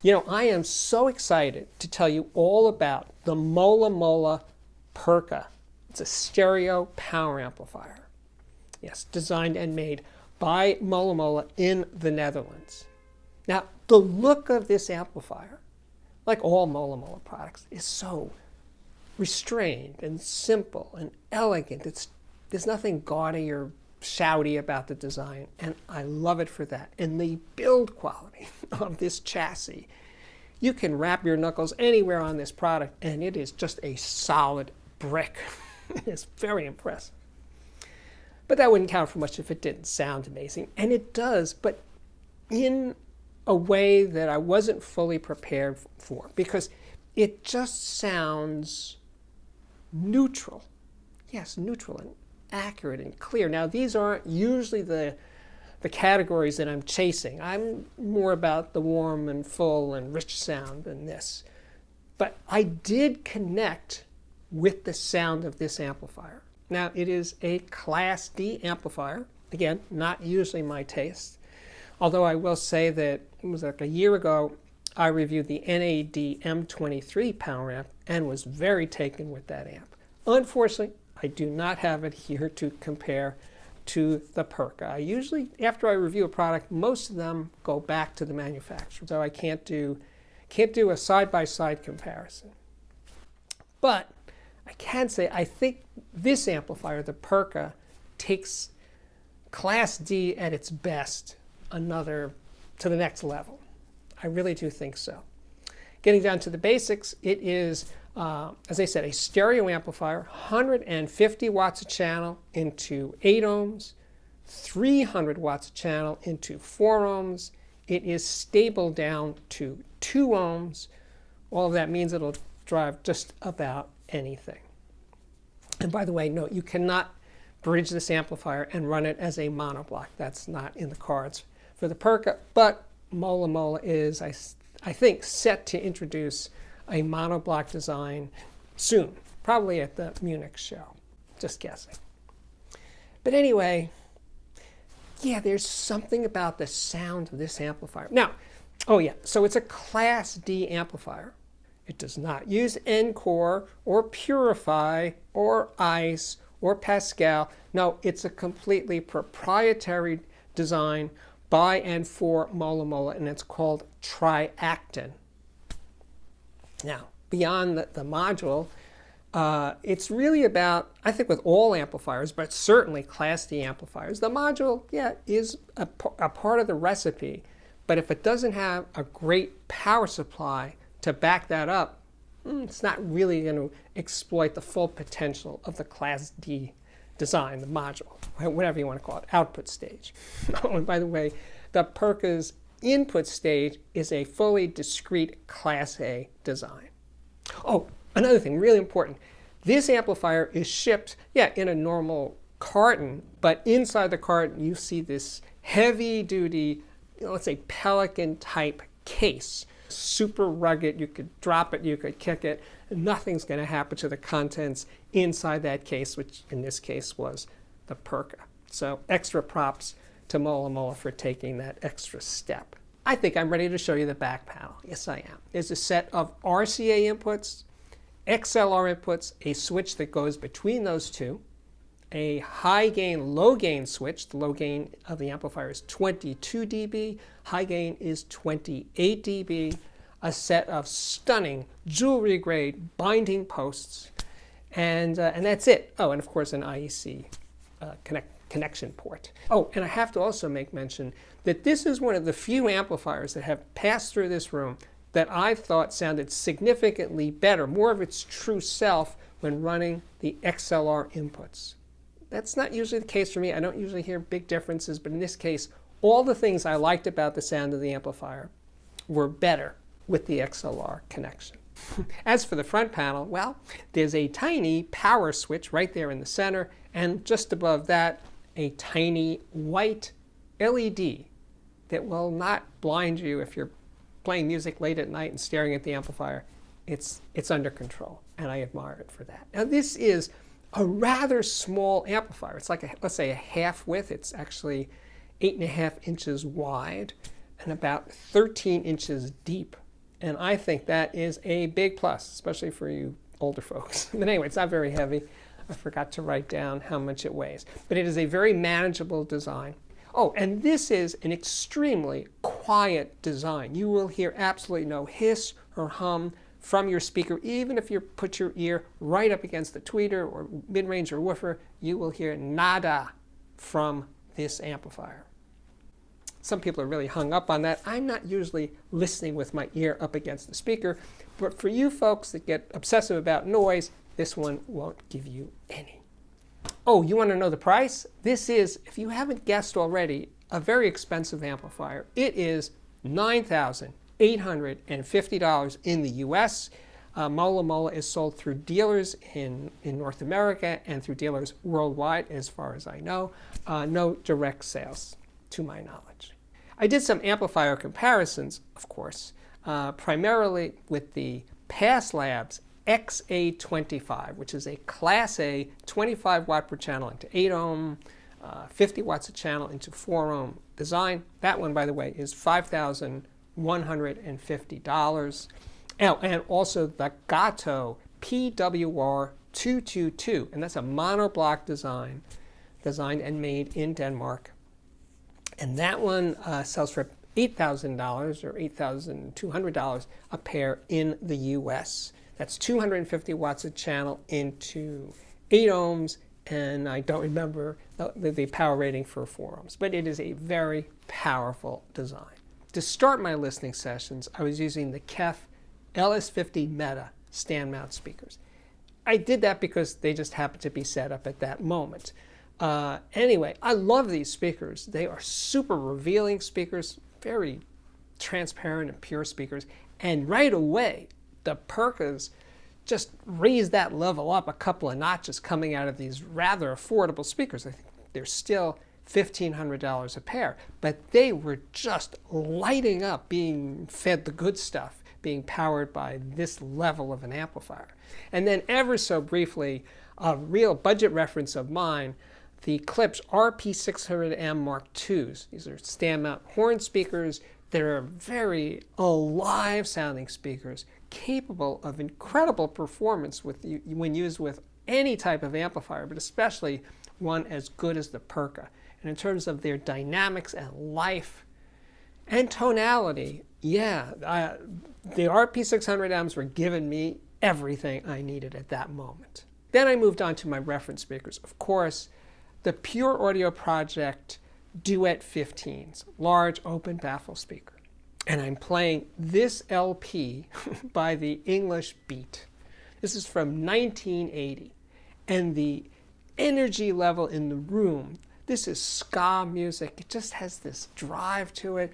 You know, I am so excited to tell you all about the Mola Perca. It's a stereo power amplifier. Yes, designed and made by Mola in the Netherlands. Now, the look of this amplifier, like all Mola products, is so restrained and simple and elegant. There's nothing gaudy or shouty about the design, and I love it for that. And the build quality of this chassis, you can wrap your knuckles anywhere on this product and it is just a solid brick. It's very impressive. But that wouldn't count for much if it didn't sound amazing, and it does, but in a way that I wasn't fully prepared for, because it just sounds neutral. Yes, neutral and accurate and clear. Now, these aren't usually the categories that I'm chasing. I'm more about the warm and full and rich sound than this. But I did connect with the sound of this amplifier. Now, it is a Class D amplifier. Again, not usually my taste. Although I will say that it was like a year ago, I reviewed the NAD M23 power amp and was very taken with that amp. Unfortunately, I do not have it here to compare to the Perca. I usually, after I review a product, most of them go back to the manufacturer, so I can't do a side-by-side comparison. But I can say I think this amplifier, the Perca, takes Class D at its best to the next level. I really do think so. Getting down to the basics, it is, as I said, a stereo amplifier, 150 watts a channel into 8 ohms, 300 watts a channel into 4 ohms. It is stable down to 2 ohms. All of that means it'll drive just about anything. And by the way, note, you cannot bridge this amplifier and run it as a monoblock. That's not in the cards for the Perca, but Mola is, I think, set to introduce a monoblock design soon, probably at the Munich show. Just guessing. But anyway, yeah, there's something about the sound of this amplifier. Now, oh yeah, so it's a Class D amplifier. It does not use Encore or Purify or ICE or Pascal. No, it's a completely proprietary design by and for Mola, and it's called Triactin. Now, beyond the module, it's really about, I think with all amplifiers, but certainly Class D amplifiers, the module, yeah, is a part of the recipe. But if it doesn't have a great power supply to back that up, it's not really going to exploit the full potential of the Class D design, the module, whatever you want to call it, output stage. Oh, and by the way, the Perca's input stage is a fully discrete Class A design. Oh, another thing, really important. This amplifier is shipped, yeah, in a normal carton, but inside the carton you see this heavy-duty, let's say Pelican-type case. Super rugged, you could drop it, you could kick it, and nothing's going to happen to the contents inside that case, which in this case was the Perca. So extra props to Mola for taking that extra step. I think I'm ready to show you the back panel. Yes, I am. There's a set of RCA inputs, XLR inputs, a switch that goes between those two, a high gain, low gain switch. The low gain of the amplifier is 22 dB, high gain is 28 dB, a set of stunning jewelry grade binding posts, and that's it. Oh, and of course an IEC connection port. Oh, and I have to also make mention that this is one of the few amplifiers that have passed through this room that I thought sounded significantly better, more of its true self when running the XLR inputs. That's not usually the case for me. I don't usually hear big differences, but in this case, all the things I liked about the sound of the amplifier were better with the XLR connection. As for the front panel, well, there's a tiny power switch right there in the center, and just above that, a tiny white LED that will not blind you if you're playing music late at night and staring at the amplifier. It's under control, and I admire it for that. Now, this is a rather small amplifier. It's like, let's say, a half width. It's actually 8.5 inches wide and about 13 inches deep. And I think that is a big plus, especially for you older folks. But anyway, it's not very heavy. I forgot to write down how much it weighs. But it is a very manageable design. Oh, and this is an extremely quiet design. You will hear absolutely no hiss or hum from your speaker. Even if you put your ear right up against the tweeter or mid-range or woofer, you will hear nada from this amplifier. Some people are really hung up on that. I'm not usually listening with my ear up against the speaker, but for you folks that get obsessive about noise, this one won't give you any. Oh, you want to know the price? This is, if you haven't guessed already, a very expensive amplifier. It is $9,850 in the US. Mola is sold through dealers in North America and through dealers worldwide, as far as I know. No direct sales, to my knowledge. I did some amplifier comparisons, of course, primarily with the Pass Labs XA25, which is a Class A 25 watt per channel into 8 ohm, 50 watts a channel into 4 ohm design. That one, by the way, is $5,150. And also the Gato PWR222, and that's a monoblock design, designed and made in Denmark. And that one sells for $8,000 or $8,200 a pair in the US. That's 250 watts a channel into 8 ohms, and I don't remember the power rating for 4 ohms, but it is a very powerful design. To start my listening sessions, I was using the KEF LS50 Meta stand mount speakers. I did that because they just happened to be set up at that moment. Anyway, I love these speakers. They are super revealing speakers, very transparent and pure speakers, and right away, the Percas just raise that level up a couple of notches coming out of these rather affordable speakers. I think they're still $1,500 a pair, but they were just lighting up, being fed the good stuff, being powered by this level of an amplifier. And then ever so briefly, a real budget reference of mine, the Klipsch RP600M Mark IIs. These are stand mount horn speakers. They're very alive sounding speakers, capable of incredible performance when used with any type of amplifier, but especially one as good as the Perca. And in terms of their dynamics and life and tonality, yeah, the RP600Ms were giving me everything I needed at that moment. Then I moved on to my reference speakers. Of course, the Pure Audio Project Duet 15s, large open baffle speaker. And I'm playing this LP by the English Beat. This is from 1980. And the energy level in the room, this is ska music. It just has this drive to it.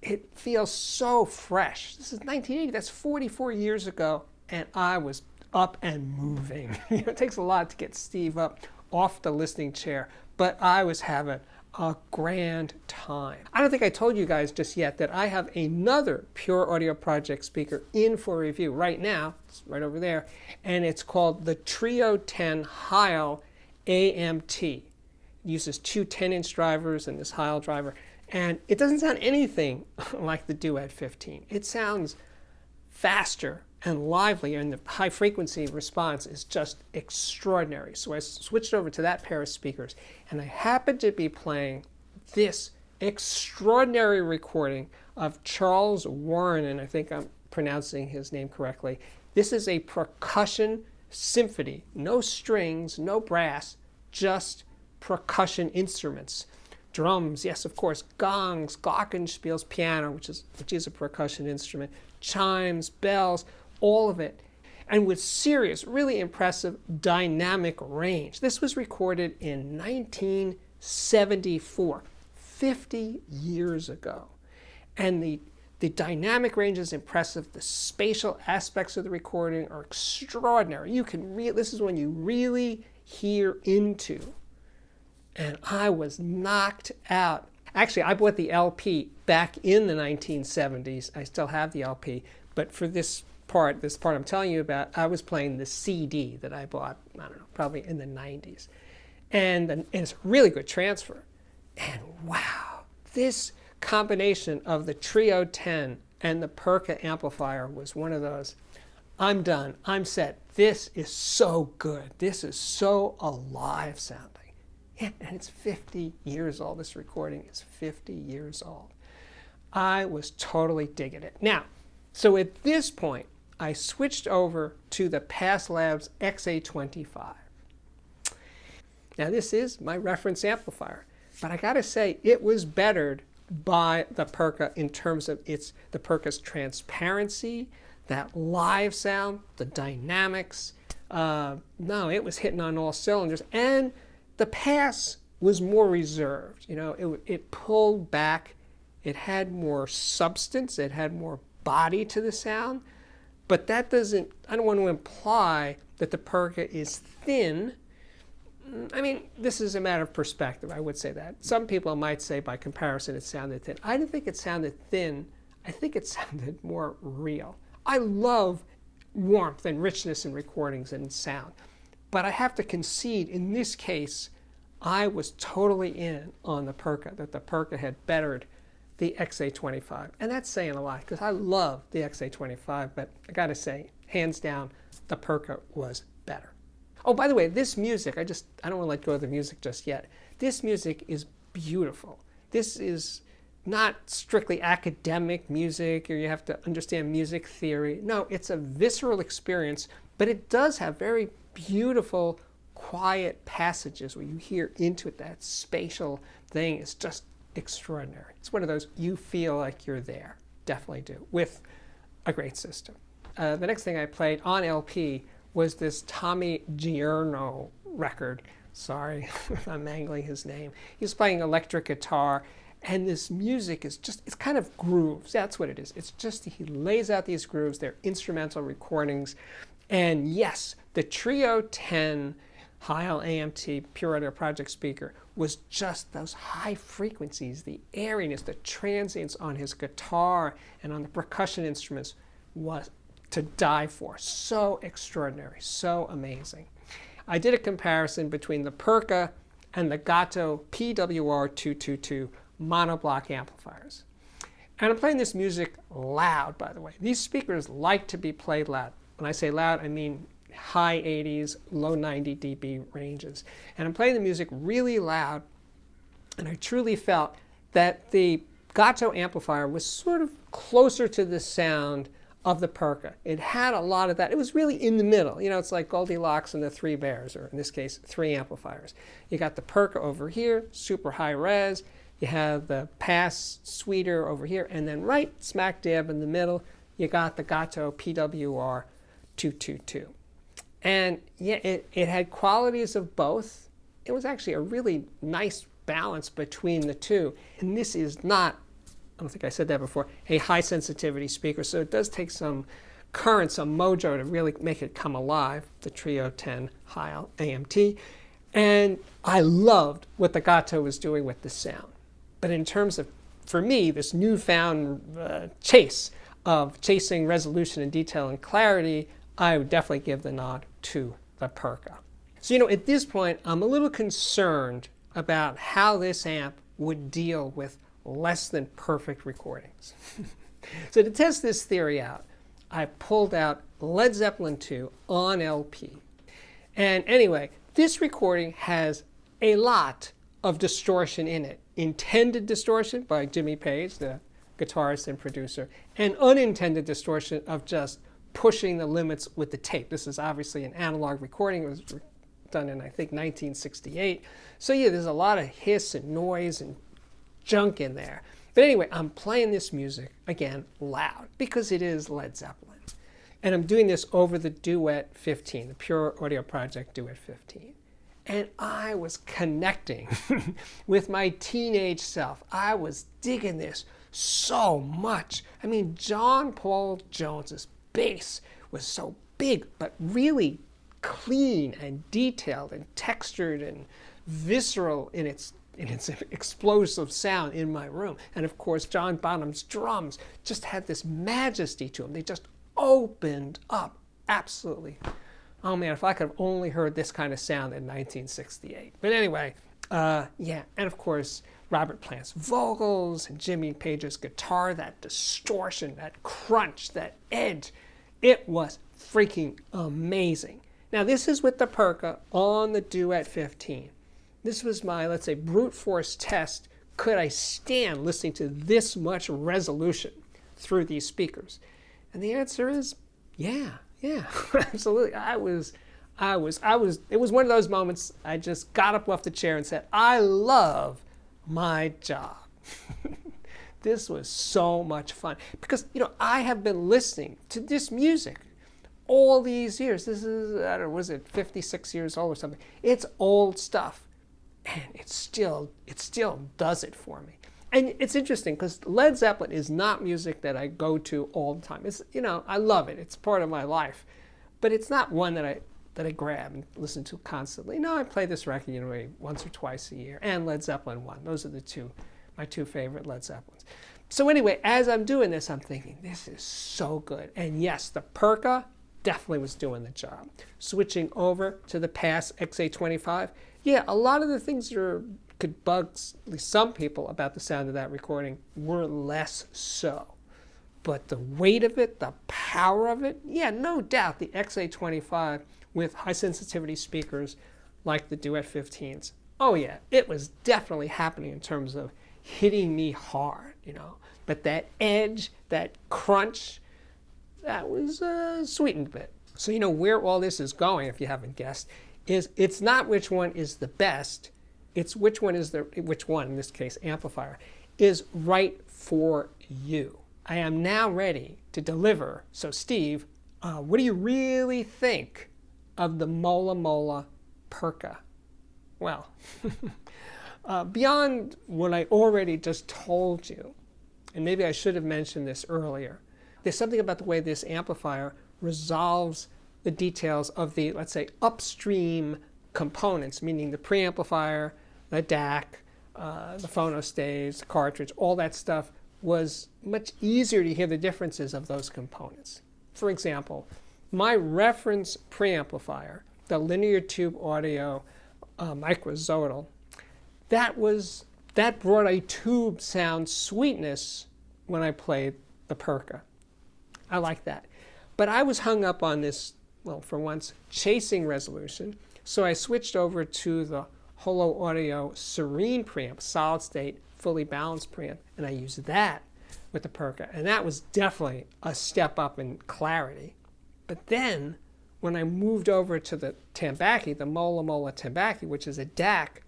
It feels so fresh. This is 1980. That's 44 years ago. And I was up and moving. It takes a lot to get Steve up off the listening chair, but I was having a grand time. I don't think I told you guys just yet that I have another Pure Audio Project speaker in for review right now. It's right over there, and it's called the Trio 10 Heil AMT. It uses two 10-inch drivers and this Heil driver, and it doesn't sound anything like the Duet 15. It sounds faster and lively, and the high frequency response is just extraordinary. So I switched over to that pair of speakers, and I happened to be playing this extraordinary recording of Charles Warren, and I think I'm pronouncing his name correctly. This is a percussion symphony, no strings, no brass, just percussion instruments. Drums, yes, of course, gongs, glockenspiels, piano, which is a percussion instrument, chimes, bells, all of it, and with serious, really impressive dynamic range. This was recorded in 1974, 50 years ago. And the dynamic range is impressive. The spatial aspects of the recording are extraordinary. This is when you really hear into. And I was knocked out. Actually, I bought the LP back in the 1970s. I still have the LP, but for this part I'm telling you about, I was playing the CD that I bought, I don't know, probably in the 90s. And it's a really good transfer. And wow, this combination of the Trio 10 And the Perca amplifier was one of those, I'm done, I'm set, this is so good, this is so alive sounding. Yeah, and it's 50 years old. This recording is 50 years old. I was totally digging it. Now, so at this point, I switched over to the Past Labs XA25. Now, this is my reference amplifier, but I gotta say, it was bettered by the Perca in terms of the Perca's transparency, that live sound, the dynamics. No, it was hitting on all cylinders, and the Pass was more reserved. You know, it pulled back. It had more substance. It had more body to the sound. But that doesn't, I don't want to imply that the Perca is thin. I mean, this is a matter of perspective. I would say that. Some people might say by comparison it sounded thin. I didn't think it sounded thin. I think it sounded more real. I love warmth and richness in recordings and sound. But I have to concede, in this case, I was totally in on the Perca, that the Perca had bettered the XA25. And that's saying a lot, because I love the XA25, but I gotta say, hands down, the Perca was better. Oh, by the way, this music, I don't want to let go of the music just yet. This music is beautiful. This is not strictly academic music, or you have to understand music theory. No, it's a visceral experience, but it does have very beautiful, quiet passages where you hear into it. That spatial thing is just extraordinary. It's one of those you feel like you're there. Definitely do, with a great system. The next thing I played on LP was this Tommy Giorno record. Sorry if I'm mangling his name. He's playing electric guitar, and this music is just, it's kind of grooves. That's what it is. It's just, he lays out these grooves. They're instrumental recordings. And yes, the Trio 10 Heil AMT Pure Audio Project speaker was just those high frequencies, the airiness, the transients on his guitar and on the percussion instruments was to die for. So extraordinary, so amazing. I did a comparison between the Perca and the Gato PWR222 monoblock amplifiers. And I'm playing this music loud, by the way. These speakers like to be played loud. When I say loud, I mean high 80s, low 90 dB ranges. And I'm playing the music really loud, and I truly felt that the Gato amplifier was sort of closer to the sound of the Perca. It had a lot of that. It was really in the middle. You know, it's like Goldilocks and the Three Bears, or in this case, three amplifiers. You got the Perca over here, super high res. You have the Pass sweeter over here, and then right smack dab in the middle, you got the Gato PWR 222. And yeah, it had qualities of both. It was actually a really nice balance between the two. And this is not, I don't think I said that before, a high sensitivity speaker. So it does take some current, some mojo to really make it come alive, the Trio 10 Heil AMT. And I loved what the Gato was doing with the sound. But in terms of, for me, this newfound chase of chasing resolution and detail and clarity, I would definitely give the nod to the Perca. So, you know, at this point, I'm a little concerned about how this amp would deal with less than perfect recordings. So to test this theory out, I pulled out Led Zeppelin II on LP. And anyway, this recording has a lot of distortion in it. Intended distortion by Jimmy Page, the guitarist and producer, and unintended distortion of just pushing the limits with the tape. This is obviously an analog recording. It was done in, I think, 1968. So yeah, there's a lot of hiss and noise and junk in there. But anyway, I'm playing this music, again, loud, because it is Led Zeppelin. And I'm doing this over the Duet 15, the Pure Audio Project Duet 15. And I was connecting with my teenage self. I was digging this so much. I mean, John Paul Jones's bass was so big, but really clean and detailed and textured and visceral in its explosive sound in my room. And of course, John Bonham's drums just had this majesty to them. They just opened up absolutely. Oh man, if I could have only heard this kind of sound in 1968. But anyway, yeah, and of course, Robert Plant's vocals and Jimmy Page's guitar, that distortion, that crunch, that edge. It was freaking amazing. Now this is with the Perca on the Duet 15. This was my, let's say, brute force test. Could I stand listening to this much resolution through these speakers? And the answer is yeah, absolutely. It was one of those moments I just got up off the chair and said, I love my job. This was so much fun because, I have been listening to this music all these years. This is, I don't know, was it 56 years old or something? It's old stuff, and it still does it for me. And it's interesting because Led Zeppelin is not music that I go to all the time. It's, I love it. It's part of my life, but it's not one that I grab and listen to constantly. No, I play this record, once or twice a year, and Led Zeppelin 1. Those are my two favorite Led Zeppelins. So anyway, as I'm doing this, I'm thinking, this is so good. And yes, the Perca definitely was doing the job. Switching over to the Pass XA25, yeah, a lot of the things that could bug at least some people about the sound of that recording were less so. But the weight of it, the power of it, yeah, no doubt the XA25 with high sensitivity speakers like the Duet 15s, oh yeah, it was definitely happening in terms of hitting me hard, But that edge, that crunch, that was sweetened a bit. So where all this is going, if you haven't guessed, is it's not which one is the best, it's which one, in this case, Amplifier, is right for you. I am now ready to deliver. So Steve, what do you really think of the Mola Perca? Well, beyond what I already just told you, and maybe I should have mentioned this earlier, there's something about the way this amplifier resolves the details of the, let's say, upstream components, meaning the preamplifier, the DAC, the phono stage, the cartridge, all that stuff was much easier to hear the differences of those components. For example, my reference preamplifier, the linear tube audio microzodal, that brought a tube sound sweetness when I played the Perca. I like that. But I was hung up on this, well, for once, chasing resolution, so I switched over to the Holo Audio Serene preamp, solid state, fully balanced preamp, and I used that with the Perca, and that was definitely a step up in clarity. But then, when I moved over to the Tambaki, the Mola Tambaki, which is a DAC,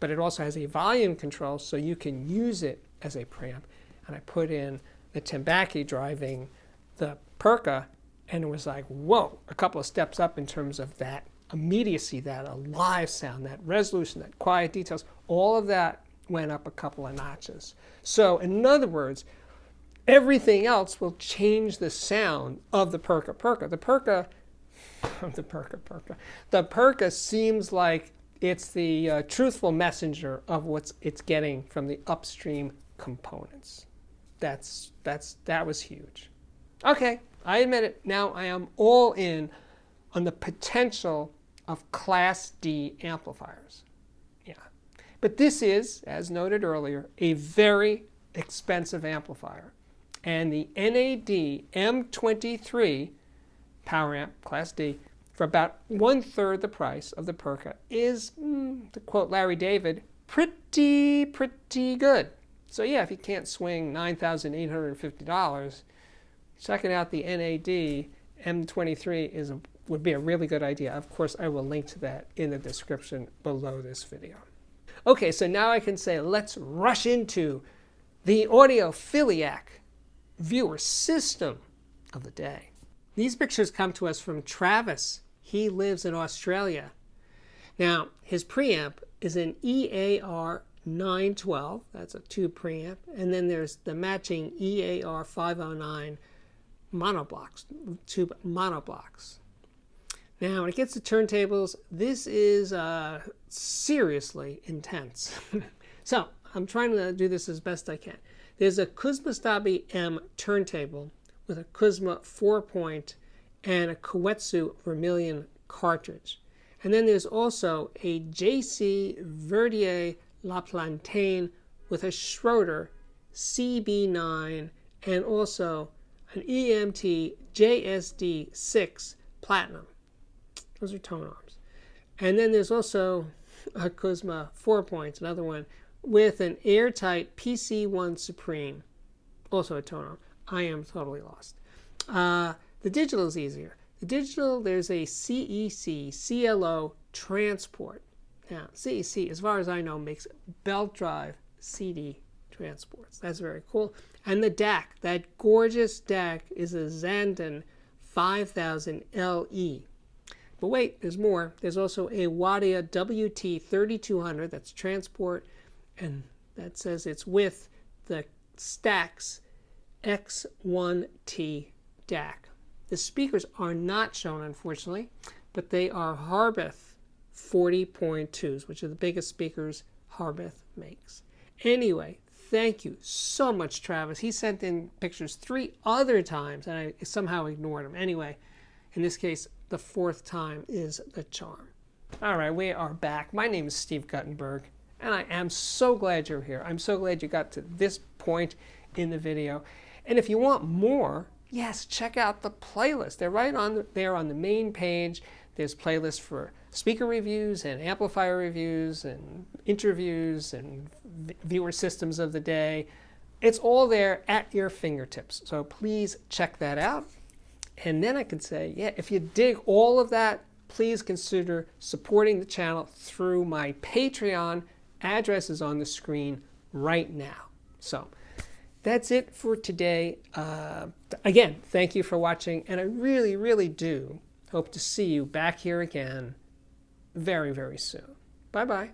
but it also has a volume control, so you can use it as a preamp, and I put in the Tambaki driving the Perca, and it was like, whoa, a couple of steps up in terms of that immediacy, that alive sound, that resolution, that quiet details, all of that went up a couple of notches. So in other words, everything else will change the sound of the Perca. The Perca seems like it's the truthful messenger of what it's getting from the upstream components. That was huge. Okay, I admit it. Now I am all in on the potential of Class D amplifiers. Yeah. But this is, as noted earlier, a very expensive amplifier. And the NAD M23 power amp, Class D, for about 1/3 the price of the Perca is, to quote Larry David, pretty good. So yeah, if you can't swing $9,850, checking out the NAD M23 would be a really good idea. Of course, I will link to that in the description below this video. Okay, so now I can say let's rush into the audiophiliac viewer system of the day. These pictures come to us from Travis. He lives in Australia. Now, his preamp is an EAR 912. That's a tube preamp. And then there's the matching EAR 509 monoblocks, tube monoblocks. Now, when it gets to turntables, this is seriously intense. So, I'm trying to do this as best I can. There's a Kuzma Stabi M turntable with a Kuzma 4-point and a Koetsu Vermilion cartridge. And then there's also a JC Verdier La Plantain with a Schroeder CB9 and also an EMT JSD6 Platinum. Those are tone arms. And then there's also a Kuzma 4-points, another one, with an airtight PC1 Supreme, also a tone arm. I am totally lost. The digital is easier. The digital, there's a CEC CLO transport. Now, CEC, as far as I know, makes belt drive CD transports. That's very cool. And the DAC, that gorgeous DAC, is a Zandon 5000 LE. But wait, there's more. There's also a Wadia WT3200, that's transport, and that says it's with the Stax X1T DAC. The speakers are not shown, unfortunately, but they are Harbeth 40.2s, which are the biggest speakers Harbeth makes. Anyway, thank you so much, Travis. He sent in pictures 3 other times, and I somehow ignored them. Anyway, in this case, the 4th time is the charm. All right, we are back. My name is Steve Guttenberg, and I am so glad you're here. I'm so glad you got to this point in the video. And if you want more, yes, check out the playlist. They're right on there on the main page. There's playlists for speaker reviews and amplifier reviews and interviews and viewer systems of the day. It's all there at your fingertips. So please check that out. And then I can say, yeah, if you dig all of that, please consider supporting the channel through my Patreon. Address is on the screen right now. So that's it for today. Again, thank you for watching, and I really, really do hope to see you back here again very, very soon. Bye-bye.